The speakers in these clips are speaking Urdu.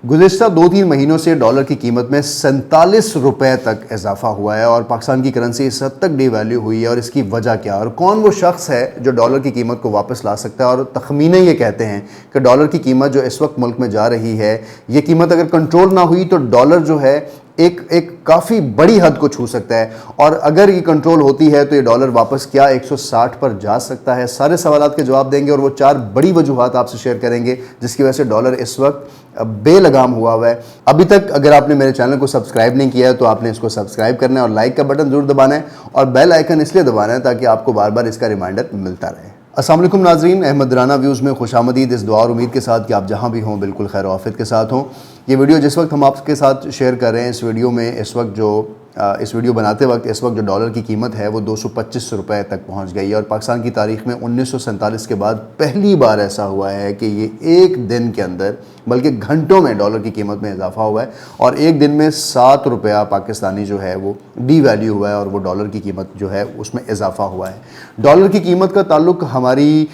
گزشتہ 2-3 مہینوں سے ڈالر کی قیمت میں 47 روپے تک اضافہ ہوا ہے اور پاکستان کی کرنسی اس حد تک ڈی ویلیو ہوئی ہے. اور اس کی وجہ کیا اور کون وہ شخص ہے جو ڈالر کی قیمت کو واپس لا سکتا ہے؟ اور تخمینے یہ کہتے ہیں کہ ڈالر کی قیمت جو اس وقت ملک میں جا رہی ہے، یہ قیمت اگر کنٹرول نہ ہوئی تو ڈالر جو ہے ایک کافی بڑی حد کو چھو سکتا ہے. اور اگر یہ کنٹرول ہوتی ہے تو یہ ڈالر واپس کیا 160 پر جا سکتا ہے؟ سارے سوالات کے جواب دیں گے اور وہ 4 بڑی وجوہات آپ سے شیئر کریں گے جس کی وجہ سے ڈالر اس وقت بے لگام ہوا ہے. ابھی تک اگر آپ نے میرے چینل کو سبسکرائب نہیں کیا ہے تو آپ نے اس کو سبسکرائب کرنا ہے اور لائک کا بٹن ضرور دبانا ہے اور بیل آئیکن اس لیے دبانا ہے تاکہ آپ کو بار بار اس کا ریمائنڈر ملتا رہے. السلام علیکم ناظرین، احمد رانا ویوز میں خوش آمدید. اس دعا اور امید کے ساتھ کہ آپ جہاں بھی ہوں بالکل خیر و عافیت کے ساتھ ہوں. یہ ویڈیو جس وقت ہم آپ کے ساتھ شیئر کر رہے ہیں، اس ویڈیو میں اس ویڈیو بناتے وقت اس وقت جو ڈالر کی قیمت ہے وہ 225 روپے تک پہنچ گئی ہے. اور پاکستان کی تاریخ میں 1947 کے بعد پہلی بار ایسا ہوا ہے کہ یہ ایک دن کے اندر بلکہ گھنٹوں میں ڈالر کی قیمت میں اضافہ ہوا ہے اور ایک دن میں 7 روپیہ پاکستانی جو ہے وہ ڈی ویلیو ہوا ہے اور وہ ڈالر کی قیمت جو ہے اس میں اضافہ ہوا ہے. ڈالر کی قیمت کا تعلق ہماری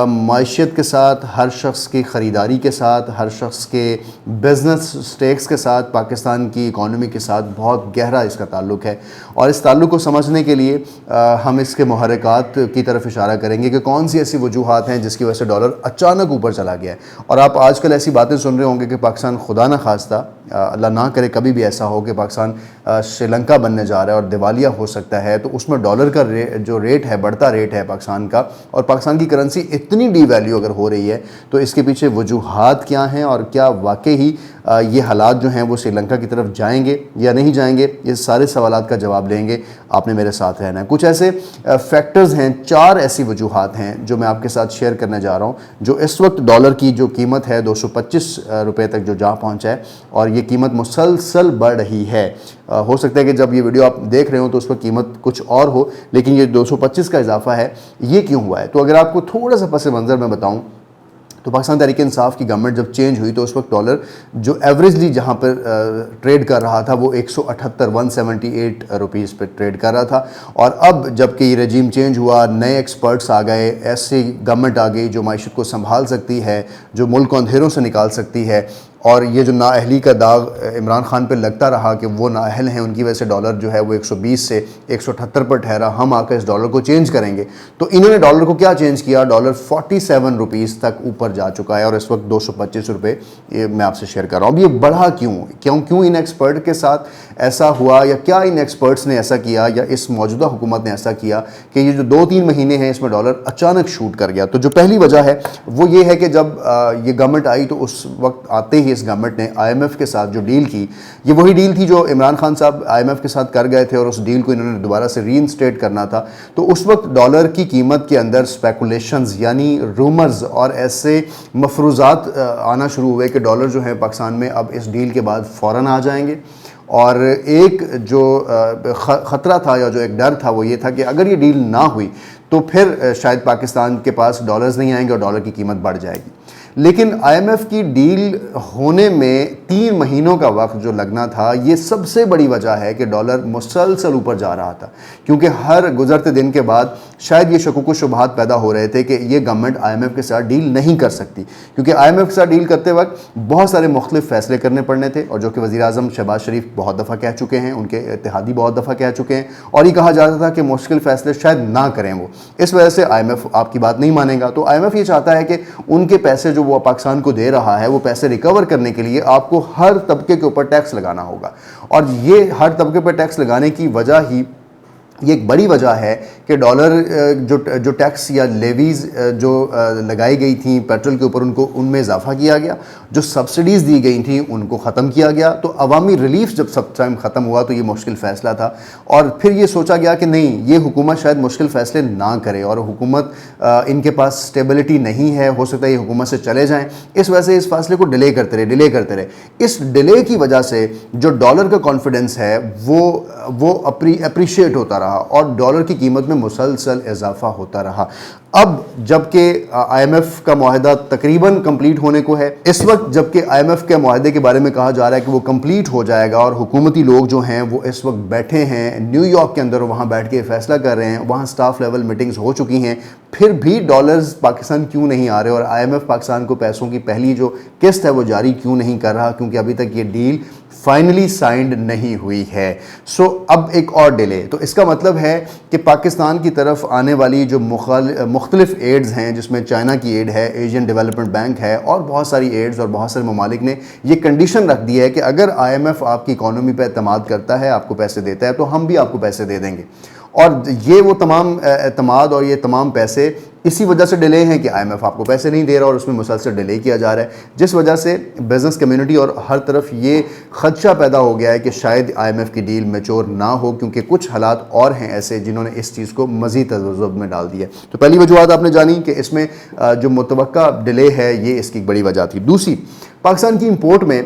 معیشت کے ساتھ، ہر شخص کی خریداری کے ساتھ، ہر شخص کے بزنس سٹیکس کے ساتھ، پاکستان کی اکانومی کے ساتھ بہت گہرا اس کا تعلق ہے. اور اس تعلق کو سمجھنے کے لیے ہم اس کے محرکات کی طرف اشارہ کریں گے کہ کون سی ایسی وجوہات ہیں جس کی وجہ سے ڈالر اچانک اوپر چلا گیا ہے. اور آپ آج کل ایسی باتیں سن رہے ہوں گے کہ پاکستان خدا نہ خواستہ، اللہ نہ کرے کبھی بھی ایسا ہو کہ پاکستان سری لنکا بننے جا رہا ہے اور دیوالیہ ہو سکتا ہے، تو اس میں ڈالر کا جو ریٹ ہے، بڑھتا ریٹ ہے پاکستان کا، اور پاکستان کی کرنسی اتنی ڈی ویلیو اگر ہو رہی ہے تو اس کے پیچھے وجوہات کیا ہیں اور کیا واقعی یہ حالات جو ہیں وہ سری لنکا کی طرف جائیں گے یا نہیں جائیں گے؟ یہ سارے سوالات کا جواب لیں گے. آپ نے میرے ساتھ رہنا ہے. کچھ ایسے فیکٹرز ہیں، 4 ایسی وجوہات ہیں جو میں آپ کے ساتھ شیئر کرنے جا رہا ہوں، جو اس وقت ڈالر کی جو قیمت ہے 225 روپے تک جو جا پہنچا ہے اور یہ قیمت مسلسل بڑھ رہی ہے. ہو سکتا ہے کہ جب یہ ویڈیو آپ دیکھ رہے ہوں تو اس وقت قیمت کچھ اور ہو، لیکن یہ 225 کا اضافہ ہے. یہ کیوں ہوا ہے؟ تو اگر آپ کو تھوڑا سا پس منظر میں بتاؤں تو پاکستان تحریک انصاف کی گورنمنٹ جب چینج ہوئی تو اس وقت ڈالر جو ایوریجلی جہاں پر ٹریڈ کر رہا تھا وہ 178 روپیز پہ ٹریڈ کر رہا تھا. اور اب جب کہ یہ رجیم چینج ہوا، نئے ایکسپرٹس آ گئے، ایسی گورنمنٹ آ گئی جو معیشت کو سنبھال سکتی ہے، جو ملک کو اندھیروں سے نکال سکتی ہے. اور یہ جو نااہلی کا داغ عمران خان پہ لگتا رہا کہ وہ نااہل ہیں، ان کی وجہ سے ڈالر جو ہے وہ 120 سے 178 پر ٹھہرا، ہم آ کر اس ڈالر کو چینج کریں گے. تو انہوں نے ڈالر کو کیا چینج کیا؟ ڈالر 47 روپیز تک اوپر جا چکا ہے اور اس وقت 225 روپے یہ میں آپ سے شیئر کر رہا ہوں. اب یہ بڑھا کیوں ان ایکسپرٹ کے ساتھ ایسا ہوا، یا کیا ان ایکسپرٹس نے ایسا کیا یا اس موجودہ حکومت نے ایسا کیا کہ یہ جو 2-3 مہینے ہیں اس میں ڈالر اچانک شوٹ کر گیا؟ تو جو پہلی وجہ ہے وہ یہ ہے کہ جب یہ گورنمنٹ آئی تو اس وقت آتے ہی اس گورنمنٹ نے آئی ایم ایف کے ساتھ جو ڈیل کی، یہ وہی ڈیل تھی جو عمران خان صاحب آئی ایم ایف کے ساتھ کر گئے تھے اور اس ڈیل کو انہوں نے دوبارہ سے ری انسٹیٹ کرنا تھا. تو اس وقت ڈالر کی قیمت کے اندر اسپیکولیشنز یعنی رومرز اور ایسے مفروضات آنا شروع ہوئے کہ ڈالر جو ہے پاکستان میں اب اس ڈیل کے بعد فوراً آ جائیں گے. اور ایک جو خطرہ تھا یا جو ایک ڈر تھا وہ یہ تھا کہ اگر یہ ڈیل نہ ہوئی تو پھر شاید پاکستان کے پاس ڈالرز نہیں آئیں گے اور ڈالر کی قیمت بڑھ جائے گی. لیکن آئی ایم ایف کی ڈیل ہونے میں 3 مہینوں کا وقت جو لگنا تھا، یہ سب سے بڑی وجہ ہے کہ ڈالر مسلسل اوپر جا رہا تھا. کیونکہ ہر گزرتے دن کے بعد شاید یہ شکوک و شبہات پیدا ہو رہے تھے کہ یہ گورنمنٹ آئی ایم ایف کے ساتھ ڈیل نہیں کر سکتی، کیونکہ آئی ایم ایف کے ساتھ ڈیل کرتے وقت بہت سارے مختلف فیصلے کرنے پڑنے تھے، اور جو کہ وزیر اعظم شہباز شریف بہت دفعہ کہہ چکے ہیں، ان کے اتحادی بہت دفعہ کہہ چکے ہیں، اور یہ کہا جاتا تھا کہ مشکل فیصلے شاید نہ کریں وہ. اس وجہ سے آئی ایم ایف آپ کی بات نہیں مانے گا. تو آئی ایم ایف یہ چاہتا ہے کہ ان کے پیسے جو وہ پاکستان کو دے رہا ہے وہ پیسے ریکور کرنے کے لیے آپ کو ہر طبقے کے اوپر ٹیکس لگانا ہوگا. اور یہ ہر طبقے پر ٹیکس لگانے کی وجہ ہی یہ ایک بڑی وجہ ہے کہ ڈالر جو ٹیکس یا لیویز جو لگائی گئی تھیں پیٹرول کے اوپر ان میں اضافہ کیا گیا، جو سبسڈیز دی گئی تھیں ان کو ختم کیا گیا. تو عوامی ریلیف جب سب ٹائم ختم ہوا تو یہ مشکل فیصلہ تھا، اور پھر یہ سوچا گیا کہ نہیں، یہ حکومت شاید مشکل فیصلے نہ کرے، اور حکومت ان کے پاس سٹیبلٹی نہیں ہے، ہو سکتا ہے یہ حکومت سے چلے جائیں. اس وجہ سے اس فیصلے کو ڈیلے کرتے رہے. اس ڈیلے کی وجہ سے جو ڈالر کا کانفیڈنس ہے وہ اپریشیٹ ہوتا رہا. رہا اور ڈالر کی قیمت میں مسلسل اضافہ ہوتا رہا. اب جب کہ آئی ایم ایف کا معاہدہ تقریباً کمپلیٹ ہونے کو ہے، اس وقت جب کہ آئی ایم ایف کے معاہدے کے بارے میں کہا جا رہا ہے کہ وہ کمپلیٹ ہو جائے گا اور حکومتی لوگ جو ہیں وہ اس وقت بیٹھے ہیں نیو یارک کے اندر، وہاں بیٹھ کے فیصلہ کر رہے ہیں، وہاں سٹاف لیول میٹنگز ہو چکی ہیں، پھر بھی ڈالرز پاکستان کیوں نہیں آ رہے اور آئی ایم ایف پاکستان کو پیسوں کی پہلی جو قسط ہے وہ جاری کیوں نہیں کر رہا؟ کیونکہ ابھی تک یہ ڈیل فائنلی سائنڈ نہیں ہوئی ہے. سو اب ایک اور ڈیلے. تو اس کا مطلب ہے کہ پاکستان کی طرف آنے والی جو مختلف ایڈز ہیں، جس میں چائنا کی ایڈ ہے، ایشین ڈیولپمنٹ بینک ہے اور بہت ساری ایڈز، اور بہت سارے ممالک نے یہ کنڈیشن رکھ دی ہے کہ اگر آئی ایم ایف آپ کی اکانومی پہ اعتماد کرتا ہے، آپ کو پیسے دیتا ہے، تو ہم بھی آپ کو پیسے دے دیں گے. اور یہ وہ تمام اعتماد اور یہ تمام پیسے اسی وجہ سے ڈیلے ہیں کہ آئی ایم ایف آپ کو پیسے نہیں دے رہا اور اس میں مسلسل ڈیلے کیا جا رہا ہے، جس وجہ سے بزنس کمیونٹی اور ہر طرف یہ خدشہ پیدا ہو گیا ہے کہ شاید آئی ایم ایف کی ڈیل میچور نہ ہو، کیونکہ کچھ حالات اور ہیں ایسے جنہوں نے اس چیز کو مزید تذبذب میں ڈال دیا. تو پہلی وجوہات آپ نے جانی کہ اس میں جو متوقع ڈیلے ہے یہ اس کی ایک بڑی وجہ تھی. دوسری، پاکستان کی امپورٹ میں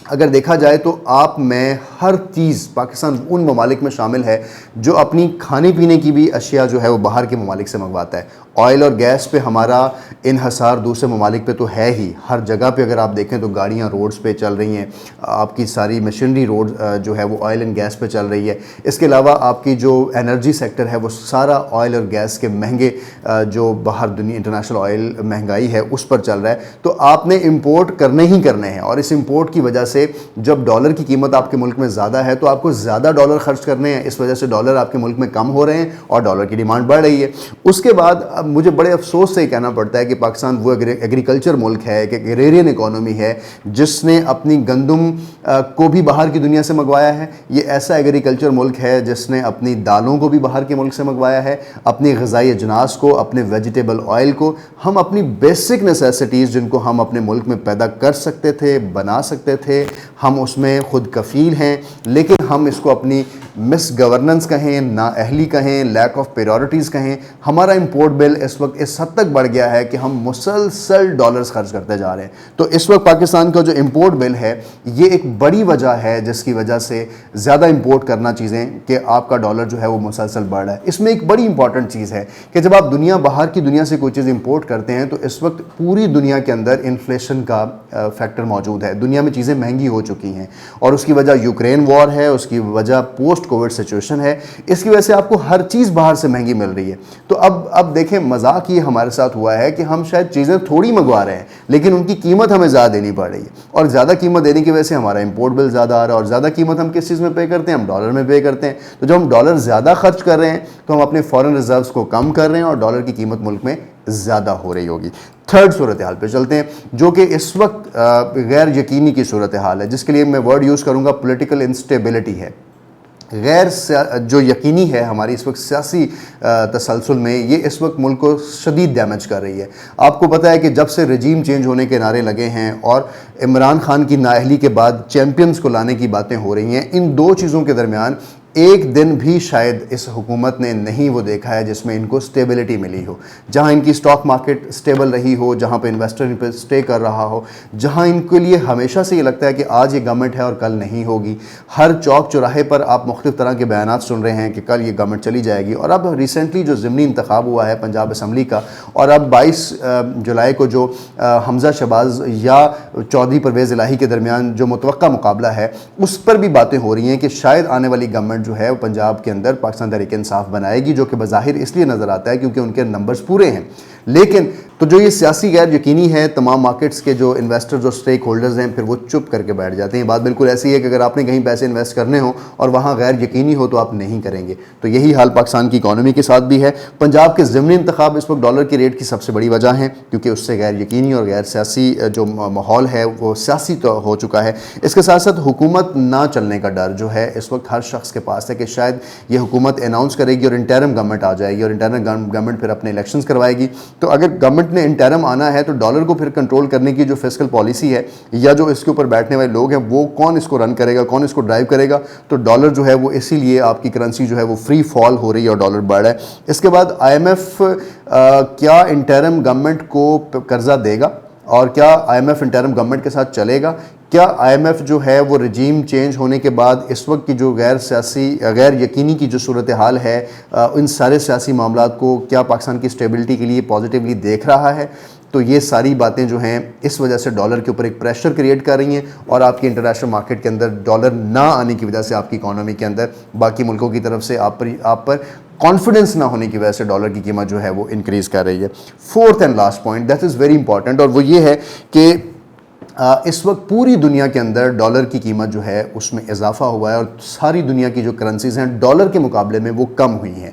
اگر دیکھا جائے تو آپ میں ہر چیز پاکستان ان ممالک میں شامل ہے جو اپنی کھانے پینے کی بھی اشیاء جو ہے وہ باہر کے ممالک سے منگواتا ہے. آئل اور گیس پہ ہمارا انحصار دوسرے ممالک پہ تو ہے ہی. ہر جگہ پہ اگر آپ دیکھیں تو گاڑیاں روڈز پہ چل رہی ہیں، آپ کی ساری مشینری روڈ جو ہے وہ آئل اینڈ گیس پہ چل رہی ہے. اس کے علاوہ آپ کی جو انرجی سیکٹر ہے وہ سارا آئل اور گیس کے مہنگے جو باہر دنیا انٹرنیشنل آئل مہنگائی ہے اس پر چل رہا ہے. تو آپ نے امپورٹ کرنے ہی کرنے ہیں، اور اس امپورٹ کی وجہ سے جب ڈالر کی قیمت آپ کے ملک میں زیادہ ہے تو آپ کو زیادہ ڈالر خرچ کرنے ہیں. اس وجہ سے ڈالر آپ کے ملک میں کم ہو رہے ہیں اور ڈالر کی ڈیمانڈ بڑھ رہی ہے. اس کے بعد مجھے بڑے افسوس سے یہ کہنا پڑتا ہے کہ پاکستان وہ ایگریکلچر ملک ہے، کہ ایگریرین اکانومی ہے، جس نے اپنی گندم کو بھی باہر کی دنیا سے منگوایا ہے. یہ ایسا ایگریکلچر ملک ہے جس نے اپنی دالوں کو بھی باہر کے ملک سے منگوایا ہے، اپنی غذائی اجناس کو، اپنے ویجیٹیبل آئل کو. ہم اپنی بیسک نیسیسٹیز جن کو ہم اپنے ملک میں پیدا کر سکتے تھے، بنا سکتے تھے، ہم اس میں خود کفیل ہیں، لیکن ہم اس کو اپنی مس گورننس کہیں، نااہلی کہیں، لیک آف پریورٹیز کہیں. ہمارا امپورٹ بل اس وقت اس حد تک بڑھ گیا ہے کہ ہم مسلسل ڈالرز خرچ کرتے جا رہے ہیں. تو اس وقت پاکستان کا جو امپورٹ بل ہے یہ ایک بڑی وجہ ہے جس کی وجہ سے زیادہ امپورٹ کرنا چیزیں کہ آپ کا ڈالر جو ہے وہ مسلسل بڑھ رہا ہے. اس میں ایک بڑی امپورٹنٹ چیز ہے کہ جب آپ باہر کی دنیا سے کوئی چیز امپورٹ کرتے ہیں تو اس وقت پوری دنیا کے اندر انفلیشن کا فیکٹر موجود ہے. دنیا میں چیزیں مہنگی ہو چکی ہیں اور اس کی وجہ یوکرین وار ہے، اس کی وجہ پوسٹ کووڈ سچویشن ہے. اس کی وجہ سے آپ کو ہر چیز باہر سے مہنگی مل رہی ہے. تو اب دیکھیں مذاق یہ ہمارے ساتھ ہوا ہے کہ ہم شاید چیزیں تھوڑی منگوا رہے ہیں لیکن ان کی قیمت ہمیں زیادہ دینی پڑ رہی ہے، اور زیادہ قیمت دینے کی وجہ سے ہمارا امپورٹ بل زیادہ آ رہا ہے. اور زیادہ قیمت ہم کس چیز میں پے کرتے ہیں؟ ہم ڈالر میں پے کرتے ہیں. تو جب ہم ڈالر زیادہ خرچ کر رہے ہیں تو ہم اپنے فارن ریزروز کو کم کر رہے ہیں اور ڈالر کی قیمت ملک میں زیادہ ہو رہی ہوگی. تھرڈ صورتحال پہ چلتے ہیں جو کہ اس وقت غیر یقینی کی صورتحال ہے، جس کے لیے میں ورڈ یوز کروں گا پولیٹیکل انسٹیبلٹی ہے. غیر جو یقینی ہے ہماری اس وقت سیاسی تسلسل میں، یہ اس وقت ملک کو شدید ڈیمیج کر رہی ہے. آپ کو پتہ ہے کہ جب سے رجیم چینج ہونے کے نعرے لگے ہیں اور عمران خان کی نااہلی کے بعد چیمپئنز کو لانے کی باتیں ہو رہی ہیں، ان دو چیزوں کے درمیان ایک دن بھی شاید اس حکومت نے نہیں وہ دیکھا ہے جس میں ان کو سٹیبلٹی ملی ہو، جہاں ان کی سٹاک مارکیٹ سٹیبل رہی ہو، جہاں پہ انویسٹر ان پہ سٹے کر رہا ہو، جہاں ان کے لیے ہمیشہ سے یہ لگتا ہے کہ آج یہ گورنمنٹ ہے اور کل نہیں ہوگی. ہر چوک چوراہے پر آپ مختلف طرح کے بیانات سن رہے ہیں کہ کل یہ گورنمنٹ چلی جائے گی. اور اب ریسنٹلی جو ضمنی انتخاب ہوا ہے پنجاب اسمبلی کا، اور اب 22 جولائی کو جو حمزہ شہباز یا چودھری پرویز الہی کے درمیان جو متوقع مقابلہ ہے، اس پر بھی باتیں ہو رہی ہیں کہ شاید آنے والی گورنمنٹ جو ہے وہ پنجاب کے اندر پاکستان تحریک انصاف بنائے گی، جو کہ بظاہر اس لیے نظر آتا ہے کیونکہ ان کے نمبرز پورے ہیں. لیکن تو جو یہ سیاسی غیر یقینی ہے، تمام مارکیٹس کے جو انویسٹرز اور سٹیک ہولڈرز ہیں پھر وہ چپ کر کے بیٹھ جاتے ہیں. بات بالکل ایسی ہے کہ اگر آپ نے کہیں پیسے انویسٹ کرنے ہوں اور وہاں غیر یقینی ہو تو آپ نہیں کریں گے. تو یہی حال پاکستان کی اکانومی کے ساتھ بھی ہے. پنجاب کے ضمنی انتخاب اس وقت ڈالر کی ریٹ کی سب سے بڑی وجہ ہیں، کیونکہ اس سے غیر یقینی اور غیر سیاسی جو ماحول ہے وہ سیاسی تو ہو چکا ہے. اس کے ساتھ ساتھ حکومت نہ چلنے کا ڈر جو ہے اس وقت ہر شخص کے پاس ہے کہ شاید یہ حکومت اناؤنس کرے گی اور انٹرم گورنمنٹ آ جائے گی اور انٹرم گورنمنٹ پھر اپنے الیکشنز کروائے گی. تو اگر گورنمنٹ نے انٹرم آنا ہے تو ڈالر کو پھر کنٹرول کرنے کی جو فسکل پالیسی ہے یا جو اس کے اوپر بیٹھنے والے لوگ ہیں وہ کون اس کو رن کرے گا، کون اس کو ڈرائیو کرے گا؟ تو ڈالر جو ہے وہ اسی لیے آپ کی کرنسی جو ہے وہ فری فال ہو رہی ہے اور ڈالر بڑھ رہا ہے. اس کے بعد آئی ایم ایف کیا انٹرم گورنمنٹ کو قرضہ دے گا؟ اور کیا IMF interim government کے ساتھ چلے گا؟ کیا آئی ایم ایف جو ہے وہ رجیم چینج ہونے کے بعد اس وقت کی جو غیر یقینی کی جو صورتحال ہے ان سارے سیاسی معاملات کو کیا پاکستان کی اسٹیبلٹی کے لیے پازیٹیولی دیکھ رہا ہے؟ تو یہ ساری باتیں جو ہیں اس وجہ سے ڈالر کے اوپر ایک پریشر کریٹ کر رہی ہیں، اور آپ کی انٹرنیشنل مارکیٹ کے اندر ڈالر نہ آنے کی وجہ سے آپ کی اکانومی کے اندر باقی ملکوں کی طرف سے آپ پر کانفیڈنس نہ ہونے کی وجہ سے ڈالر کی قیمت جو ہے وہ انکریز کر رہی ہے۔ Fourth and last point that is very important, اور وہ یہ ہے کہ اس وقت پوری دنیا کے اندر ڈالر کی قیمت جو ہے اس میں اضافہ ہوا ہے، اور ساری دنیا کی جو کرنسیز ہیں ڈالر کے مقابلے میں وہ کم ہوئی ہیں۔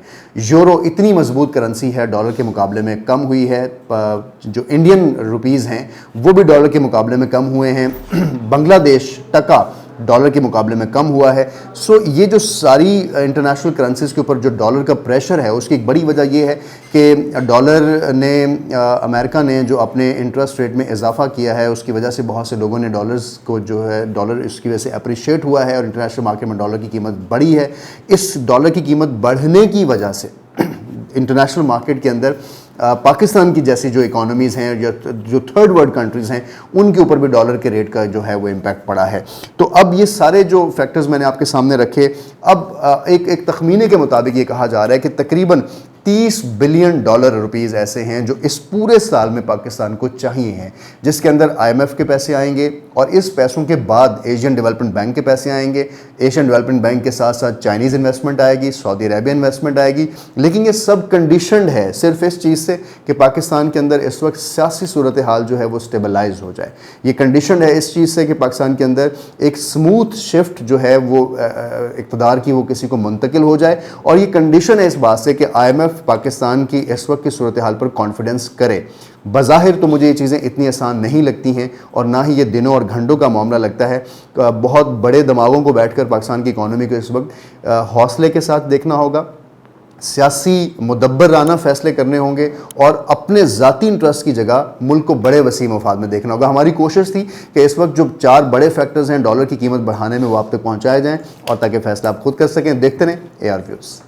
یورو اتنی مضبوط کرنسی ہے، ڈالر کے مقابلے میں کم ہوئی ہے۔ جو انڈین روپیز ہیں وہ بھی ڈالر کے مقابلے میں کم ہوئے ہیں۔ بنگلہ دیش ٹکا ڈالر کے مقابلے میں کم ہوا ہے۔ سو یہ جو ساری انٹرنیشنل کرنسیز کے اوپر جو ڈالر کا پریشر ہے اس کی ایک بڑی وجہ یہ ہے کہ ڈالر نے امریکہ نے جو اپنے انٹرسٹ ریٹ میں اضافہ کیا ہے اس کی وجہ سے بہت سے لوگوں نے ڈالرز کو جو ہے ڈالر اس کی وجہ سے اپریشیٹ ہوا ہے، اور انٹرنیشنل مارکیٹ میں ڈالر کی قیمت بڑھی ہے۔ اس ڈالر کی قیمت بڑھنے کی وجہ سے انٹرنیشنل مارکیٹ کے اندر پاکستان کی جیسی جو اکانومیز ہیں جو تھرڈ ورلڈ کنٹریز ہیں ان کے اوپر بھی ڈالر کے ریٹ کا جو ہے وہ امپیکٹ پڑا ہے۔ تو اب یہ سارے جو فیکٹرز میں نے آپ کے سامنے رکھے، اب ایک تخمینے کے مطابق یہ کہا جا رہا ہے کہ تقریباً 30 بلین ڈالر روپیز ایسے ہیں جو اس پورے سال میں پاکستان کو چاہیے ہیں، جس کے اندر آئی ایم ایف کے پیسے آئیں گے، اور اس پیسوں کے بعد ایشین ڈیولپمنٹ بینک کے پیسے آئیں گے۔ ایشین ڈیولپمنٹ بینک کے ساتھ ساتھ چائنیز انویسٹمنٹ آئے گی، سعودی عربیہ انویسٹمنٹ آئے گی، لیکن یہ سب کنڈیشنڈ ہے صرف اس چیز سے کہ پاکستان کے اندر اس وقت سیاسی صورتحال جو ہے وہ اسٹیبلائز ہو جائے۔ یہ کنڈیشنڈ ہے اس چیز سے کہ پاکستان کے اندر ایک سموتھ شفٹ جو ہے وہ اقتدار کی وہ کسی کو منتقل ہو جائے، اور یہ کنڈیشن ہے اس بات سے کہ آئی ایم ایف پاکستان کی اس وقت کی صورتحال پر کانفیڈنس کرے۔ بظاہر تو مجھے یہ چیزیں اتنی آسان نہیں لگتی ہیں، اور نہ ہی یہ دنوں اور گھنٹوں کا معاملہ لگتا ہے۔ بہت بڑے دماغوں کو بیٹھ کر پاکستان کی اکانومی کو اس وقت حوصلے کے ساتھ دیکھنا ہوگا، سیاسی مدبرانہ فیصلے کرنے ہوں گے، اور اپنے ذاتی انٹرسٹ کی جگہ ملک کو بڑے وسیع مفاد میں دیکھنا ہوگا۔ ہماری کوشش تھی کہ اس وقت جو 4 بڑے فیکٹرز ہیں ڈالر کی قیمت بڑھانے میں وہ آپ تک پہنچائے جائیں، اور تاکہ فیصلہ آپ خود کر سکیں۔ دیکھتے رہیں AR Views۔